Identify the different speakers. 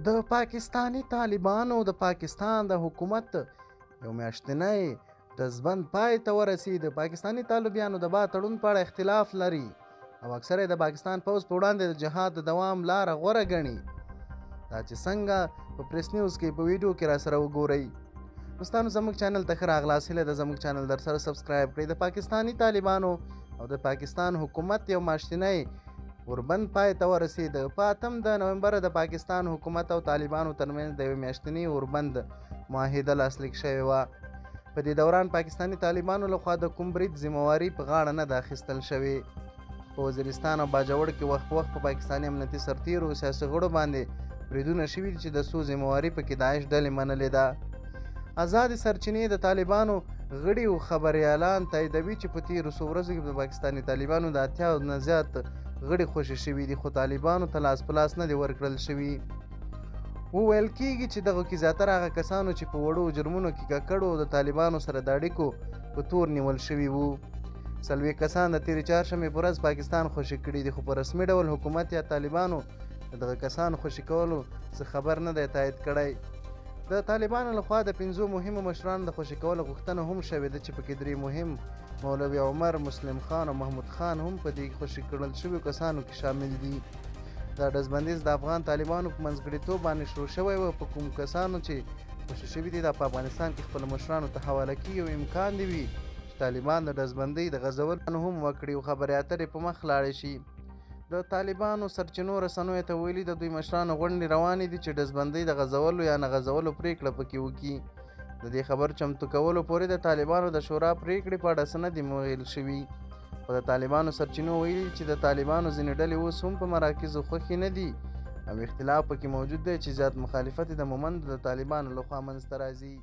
Speaker 1: د پاکستاني طالبانو د پاکستان د حکومت یو میاشتنی ډزبند پای ته ورسید. پاکستاني طالبانو د با تړون په اړه اختلاف لري او اکثره د پاکستان پوځ په وړاندې د جهاد د دوام لاره غوره ګڼي. دا چې څنګه په پریس نیوز کې په ویډیو کې را سره وګورئ. دوستانو زموږ چینل ته ښه راغلاست. هیله ده زموږ چینل در سره سبسکرایب کړئ. د پاکستاني طالبانو او د پاکستان حکومت یو میاشتنی اوربند پای ته ورسید. په 8 د نومبر د پاکستان حکومت او طالبانو ترمنځ د یو میاشتني اوربند معاهده لاسلیک شوې وه. په دې دوران پاکستاني طالبانو لخوا د کوم برید ذمهواري په غاړه نه ده اخیستل شوې. په وزیرستان او باجوړ کې وخت په وخت په پاکستاني امنیتي سرتیرو او سیاسي غړو باندې بریدونه شوي دي چې د څو ذمهواري پکې داعش ډلې منلې ده. آزادې سرچینې د طالبانو غړي او خبریالان تاییدوي چې په تېرو څو ورځو کې د پاکستاني طالبانو د 80 نه زیات غړي خوشي شوي دي، خو طالبانو ته لاس په لاس نه دي ورکړل شوي. وویل کېږي چې دغه کې زیاتره هغه کسانو چې په وړو جرمونو کې ککړو د طالبانو سره د اړیکو په تور نیول شوي وو. 40 کسان د تېرې چهارشنبې په ورځ پاکستان خوشي کړي دي، خو په رسمي ډول حکومت یا طالبانو د دغه کسانو خوشي کولو څه خبر نه دی تایید کړی. د طالبانو لخوا د 5 مهمو مشرانو د خوشي کولو غوښتنه هم شوې ده چې پکې 3 مهم مولوي عمر، مسلم خان او محمود خان هم په دې خوشي کړل شویو کسانو کې شامل دي. دا ډزبندیز د افغان طالبانو په منځګړیتوب باندې شروع شوی و. په کوم کسانو چې خوشي شوي دي دا په افغانستان کې خپلو مشرانو ته حواله کیږي او امکان دی وي چې طالبان د ډزبندۍ د غځولو هم وکړي او خبرې اترې په مخ لاړې شي. د طالبانو سرچینو رسنیو ته ویلي د دوی مشرانو غونډې روانې دي چې ډزبندۍ د غځولو یا نه غځولو پرېکړه پکې وکړي. د دې خبر چمتو کولو پورې د طالبانو د شورا پرېکړې په اړه څه نه دي ویل شوي. خو د طالبانو سرچینو ویلي چې د طالبانو ځینې ډلې اوس هم په مراکزو خوښې نه دي او اختلاف پکې موجود دی چې زیات مخالفت د مومند د طالبانو لخوا منځته راځي.